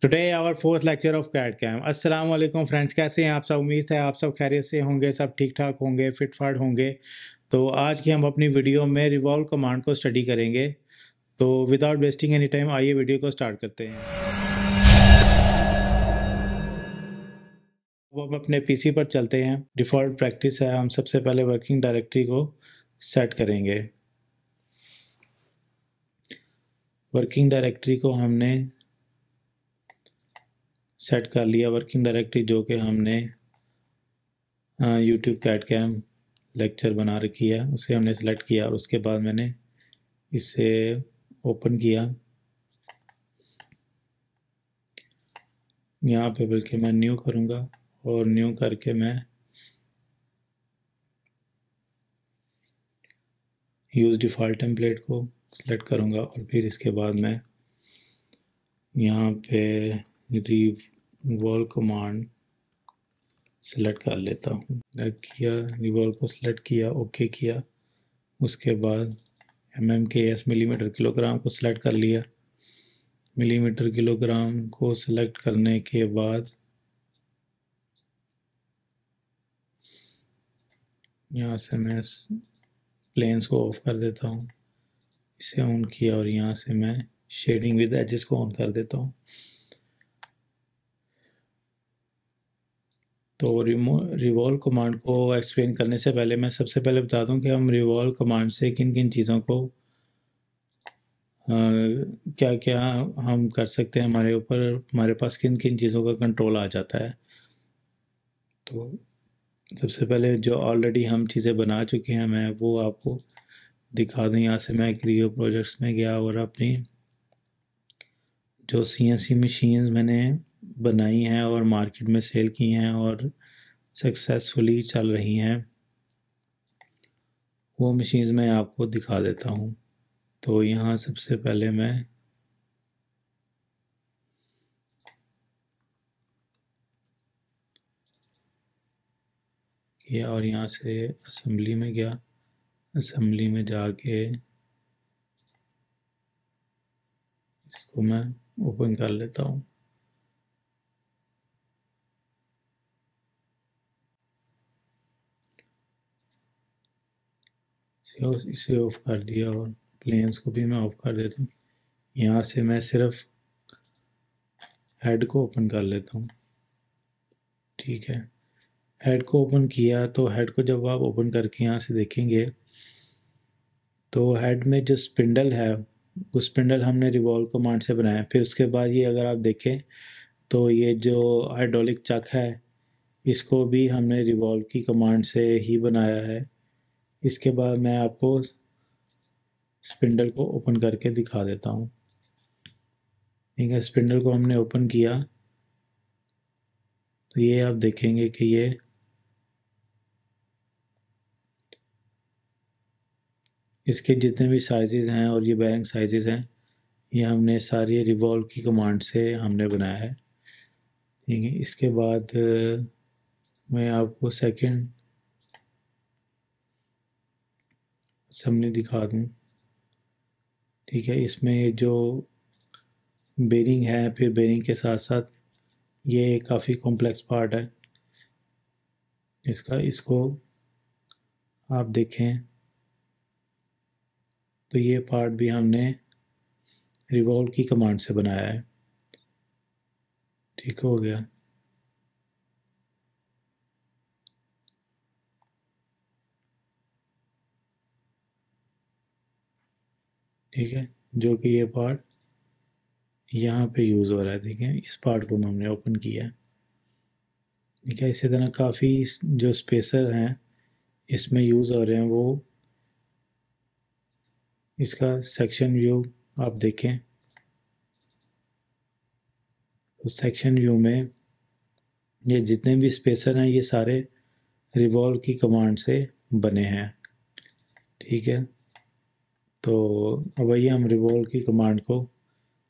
Today our fourth lecture of CAD CAM. अस्सलाम वालेकुम friends, कैसे हैं आप सब? उम्मीद है आप सब खैरियत से होंगे, सब ठीक ठाक होंगे, फिट फाट होंगे। तो आज की हम अपनी वीडियो में रिवॉल्व कमांड को स्टडी करेंगे। तो विदाउट वेस्टिंग एनी टाइम आइए वीडियो को स्टार्ट करते हैं। अब हम अपने पीसी पर चलते हैं। डिफ़ॉल्ट प्रैक्टिस है, हम सबसे पहले वर्किंग डायरेक्टरी को सेट करेंगे। वर्किंग डायरेक्टरी को हमने सेट कर लिया। वर्किंग डायरेक्टरी जो कि हमने यूट्यूब कैड कैम लेक्चर बना रखी है, उसे हमने सेलेक्ट किया और उसके बाद मैंने इसे ओपन किया। यहाँ पे बल्कि मैं न्यू करूँगा और न्यू करके मैं यूज़ डिफ़ॉल्ट टेम्पलेट को सेलेक्ट करूँगा और फिर इसके बाद मैं यहाँ पे रिवॉल्व कमांड सेलेक्ट कर लेता हूँ। किया, रिवॉल्व को सेलेक्ट किया, ओके किया। उसके बाद MMKS मिलीमीटर किलोग्राम को सेलेक्ट कर लिया। मिलीमीटर किलोग्राम को सेलेक्ट करने के बाद यहाँ से मैं प्लेन्स को ऑफ कर देता हूँ, इसे ऑन किया और यहाँ से मैं शेडिंग विद एजेस को ऑन कर देता हूँ। तो रिवॉल्व कमांड को एक्सप्लेन करने से पहले मैं सबसे पहले बता दूं कि हम रिवॉल्व कमांड से किन किन चीज़ों को क्या क्या हम कर सकते हैं, हमारे ऊपर हमारे पास किन किन चीज़ों का कंट्रोल आ जाता है। तो सबसे पहले जो ऑलरेडी हम चीज़ें बना चुके हैं मैं वो आपको दिखा दूँ। यहाँ से मैं क्रियो प्रोजेक्ट्स में गया और अपनी जो CNC मशीन्स मैंने बनाई हैं और मार्केट में सेल की हैं और सक्सेसफुली चल रही हैं, वो मशीन्स मैं आपको दिखा देता हूँ। तो यहाँ सबसे पहले मैं किया और यहाँ से असेंबली में गया। असेंबली में जाके इसको मैं ओपन कर लेता हूँ। इसे ऑफ कर दिया और प्लेन्स को भी मैं ऑफ कर देता हूँ। यहाँ से मैं सिर्फ हेड को ओपन कर लेता हूँ। ठीक है, हेड को ओपन किया तो हेड को जब आप ओपन करके यहाँ से देखेंगे तो हेड में जो स्पिंडल है उस स्पिंडल हमने रिवॉल्व कमांड से बनाया। फिर उसके बाद ये अगर आप देखें तो ये जो हाइड्रोलिक चक है इसको भी हमने रिवॉल्व की कमांड से ही बनाया है। इसके बाद मैं आपको स्पिंडल को ओपन करके दिखा देता हूँ। ठीक है, स्पिंडल को हमने ओपन किया तो ये आप देखेंगे कि ये इसके जितने भी साइजेस हैं और ये बेरिंग साइजेस हैं ये हमने सारी रिवॉल्व की कमांड से हमने बनाया है। ठीक है, इसके बाद मैं आपको सेकंड असेंबली दिखा दूँ। ठीक है, इसमें जो बेरिंग है, फिर बेरिंग के साथ साथ ये काफ़ी कॉम्प्लेक्स पार्ट है इसको आप देखें तो ये पार्ट भी हमने रिवॉल्व की कमांड से बनाया है। ठीक हो गया। ठीक है, जो कि ये पार्ट यहाँ पे यूज़ हो रहा है। ठीक है, इस पार्ट को हमने ओपन किया है। ठीक है, इसी तरह काफ़ी जो स्पेसर हैं इसमें यूज़ हो रहे हैं। वो इसका सेक्शन व्यू आप देखें तो सेक्शन व्यू में ये जितने भी स्पेसर हैं ये सारे रिवॉल्व की कमांड से बने हैं। ठीक है, तो अब आइए हम रिवॉल्व की कमांड को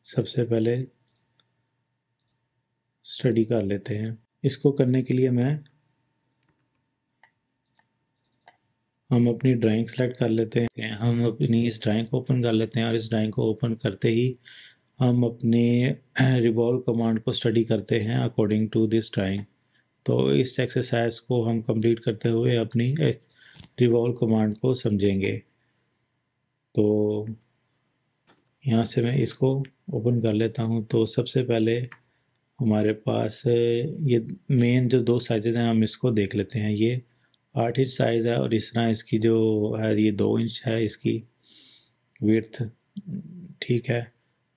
सबसे पहले स्टडी कर लेते हैं। इसको करने के लिए हम अपनी ड्राइंग सेलेक्ट कर लेते हैं। हम अपनी इस ड्राइंग को ओपन कर लेते हैं और इस ड्राइंग को ओपन करते ही हम अपने रिवॉल्व कमांड को स्टडी करते हैं अकॉर्डिंग टू दिस ड्राइंग। तो इस एक्सरसाइज को हम कंप्लीट करते हुए अपनी रिवॉल्व कमांड को समझेंगे। तो यहाँ से मैं इसको ओपन कर लेता हूँ। तो सबसे पहले हमारे पास ये मेन जो दो साइजेस हैं हम इसको देख लेते हैं। ये 8 इंच साइज़ है और इस तरह इसकी जो है ये 2 इंच है इसकी विड्थ, ठीक है।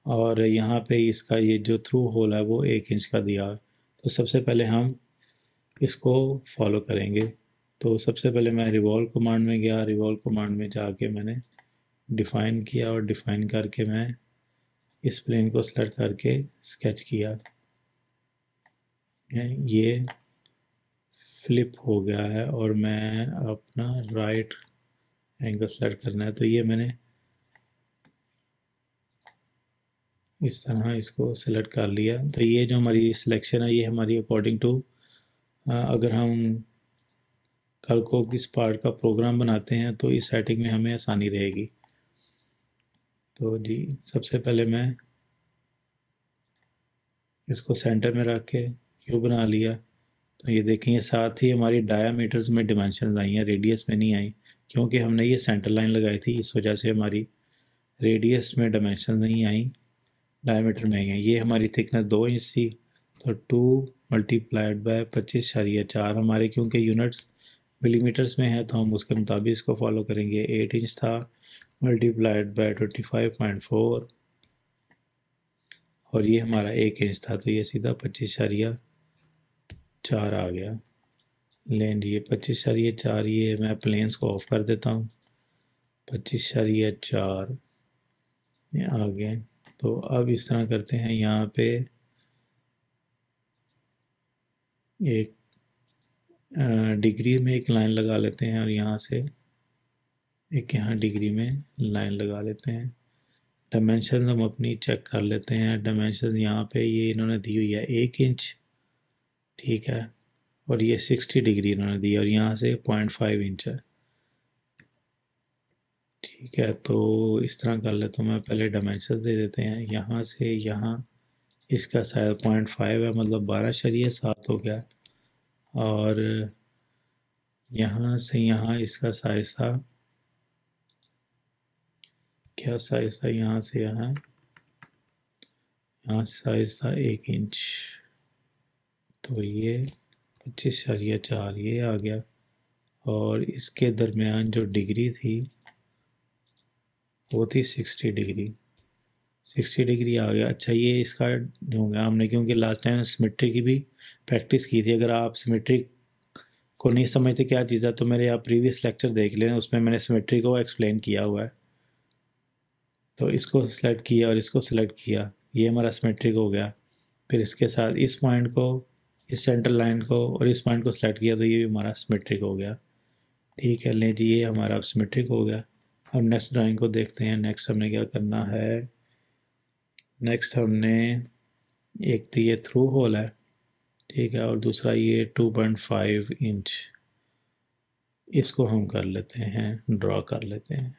और यहाँ पे इसका ये जो थ्रू होल है वो 1 इंच का दिया है। तो सबसे पहले हम इसको फॉलो करेंगे। तो सबसे पहले मैं रिवॉल्व कमांड में गया, रिवॉल्व कमांड में जाके मैंने डिफ़ाइन किया और डिफ़ाइन करके मैं इस प्लेन को सेलेक्ट करके स्केच किया। ये फ्लिप हो गया है और मैं अपना राइट एंगल सेलेक्ट करना है। तो ये मैंने इस तरह इसको सेलेक्ट कर लिया। तो ये जो हमारी सिलेक्शन है ये हमारी अकॉर्डिंग टू अगर हम कल को किस पार्ट का प्रोग्राम बनाते हैं तो इस सेटिंग में हमें आसानी रहेगी। तो जी सबसे पहले मैं इसको सेंटर में रख के क्यू बना लिया। तो ये देखें, ये साथ ही हमारी डायामीटर्स में डिमेंशन आई हैं, रेडियस में नहीं आई, क्योंकि हमने ये सेंटर लाइन लगाई थी, इस वजह से हमारी रेडियस में डिमेंशन नहीं आई, डायमीटर में आई हैं। ये हमारी थिकनेस 2 इंच थी, तो 2 मल्टीप्लाइड बाय 25.4 हमारे, क्योंकि यूनिट्स मिलीमीटर्स में है तो हम उसके मुताबिक इसको फॉलो करेंगे। 8 इंच था मल्टीप्लाइड बाय 25.4 और ये हमारा 1 इंच था, तो ये सीधा 25.4 आ गया। लें ये 25.4, ये मैं प्लेन्स को ऑफ कर देता हूँ। 25.4 ये आ गए। तो अब इस तरह करते हैं, यहाँ पे एक डिग्री में एक लाइन लगा लेते हैं और यहाँ से एक यहाँ डिग्री में लाइन लगा लेते हैं। डायमेंशन हम अपनी चेक कर लेते हैं। डायमेंशन यहाँ पे ये इन्होंने दी हुई है 1 इंच, ठीक है, और ये 60 डिग्री इन्होंने दी और यहाँ से 0.5 इंच है, ठीक है। तो इस तरह कर ले, तो मैं पहले डायमेंशन दे देते हैं। यहाँ से यहाँ इसका शायद 0.5 है, मतलब 12.7 हो गया। और यहाँ से यहाँ इसका साइज था, क्या साइज था, यहाँ से यहाँ साइज था 1 इंच। तो ये 25.4 ये आ गया। और इसके दरमियान जो डिग्री थी वो थी 60 डिग्री। 60 डिग्री आ गया। अच्छा, ये इसका हो गया हमने, क्योंकि लास्ट टाइम सिमेट्री की भी प्रैक्टिस की थी। अगर आप सिमेट्री को नहीं समझते क्या चीज़ है तो मेरे आप प्रीवियस लेक्चर देख लें, उसमें मैंने सिमेट्री को एक्सप्लेन किया हुआ है। तो इसको सेलेक्ट किया और इसको सेलेक्ट किया, ये हमारा सिमेट्रिक हो गया। फिर इसके साथ इस पॉइंट को, इस सेंटर लाइन को और इस पॉइंट को सेलेक्ट किया, तो ये भी हमारा सिमेट्रिक हो गया, ठीक है। लें जी, ये हमारा अब सिमेट्रिक हो गया। अब नेक्स्ट ड्राइंग को देखते हैं। नेक्स्ट हमने क्या करना है, नेक्स्ट हमने एक तो ये थ्रू होल है, ठीक है, और दूसरा ये 2.5 इंच, इसको हम कर लेते हैं, ड्रॉ कर लेते हैं।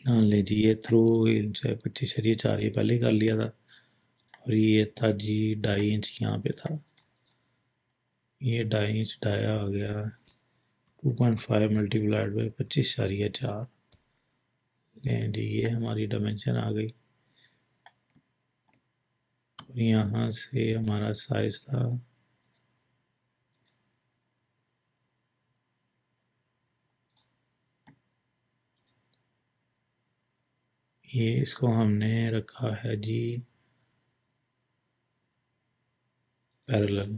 हाँ ले जी, ये थ्रू इंच है 25.4, ये पहले कर लिया था। और ये था जी 2.5 इंच, यहाँ पे था ये 2.5 इंच, डाया आ गया 2.5 मल्टीप्लाइड बाई 25.4। लें जी, ये हमारी डायमेंशन आ गई। और यहाँ से हमारा साइज था ये, इसको हमने रखा है जी पैरेलल,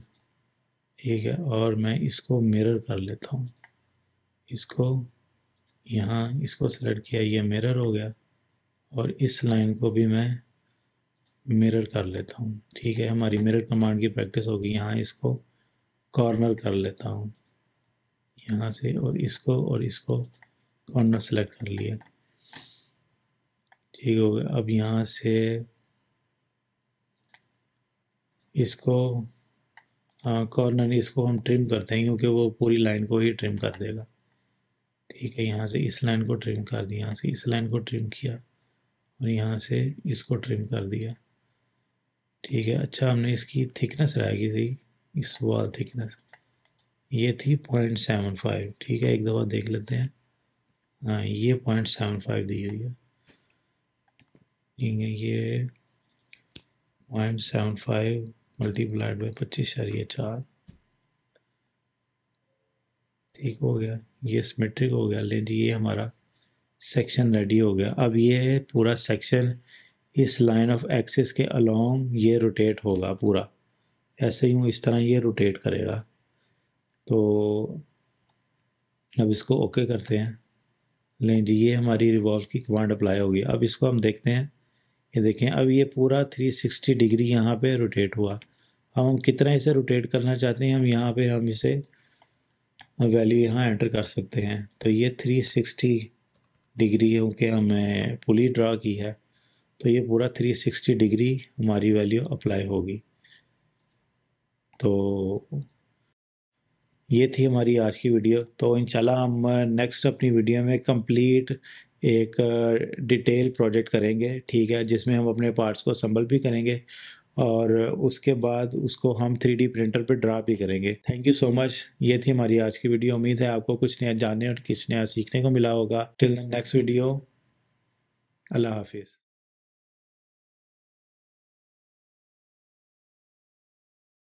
ठीक है। और मैं इसको मिरर कर लेता हूँ, इसको यहाँ इसको सेलेक्ट किया, ये मिरर हो गया। और इस लाइन को भी मैं मिरर कर लेता हूँ, ठीक है। हमारी मिरर कमांड की प्रैक्टिस होगी। यहाँ इसको कॉर्नर कर लेता हूँ यहाँ से, और इसको कॉर्नर सेलेक्ट कर लिया, ठीक हो गया। अब यहाँ से इसको कॉर्नर, इसको हम ट्रिम करते हैं क्योंकि वो पूरी लाइन को ही ट्रिम कर देगा, ठीक है। यहाँ से इस लाइन को ट्रिम कर दिया, यहाँ से इस लाइन को ट्रिम किया और यहाँ से इसको ट्रिम कर दिया। ठीक है, अच्छा हमने इसकी थिकनेस रह गई थी, इस वॉल थिकनेस ये थी 0.75। ठीक है, एक दफ़ा देख लेते हैं। हाँ, ये 0.75 दी हुई है। ठीक है, ये 0.75 मल्टीप्लाइड बाई 25.4। ठीक हो गया, ये सिमेट्रिक हो गया। ले जी, ये हमारा सेक्शन रेडी हो गया। अब ये पूरा सेक्शन इस लाइन ऑफ एक्सिस के अलोंग ये रोटेट होगा पूरा, ऐसे ही इस तरह ये रोटेट करेगा। तो अब इसको ओके करते हैं। लें जी, ये हमारी रिवॉल्व की कमांड अप्लाई होगी। अब इसको हम देखते हैं, ये देखें अब ये पूरा 360 डिग्री यहाँ पे रोटेट हुआ। अब हम कितना इसे रोटेट करना चाहते हैं, हम यहाँ पे हम इसे वैल्यू यहाँ एंटर कर सकते हैं। तो ये 360 डिग्री क्योंकि हमें पुली ड्रा की है, तो ये पूरा 360 डिग्री हमारी वैल्यू अप्लाई होगी। तो ये थी हमारी आज की वीडियो। तो इंशाल्लाह हम नेक्स्ट अपनी वीडियो में कंप्लीट एक डिटेल प्रोजेक्ट करेंगे, ठीक है, जिसमें हम अपने पार्ट्स को असेंबल भी करेंगे और उसके बाद उसको हम 3D प्रिंटर पे ड्रा भी करेंगे। Thank you so much. ये थी हमारी आज की वीडियो। उम्मीद है आपको कुछ नया जानने और कुछ नया सीखने को मिला होगा। टिल द नेक्स्ट वीडियो, अल्लाह हाफिज़।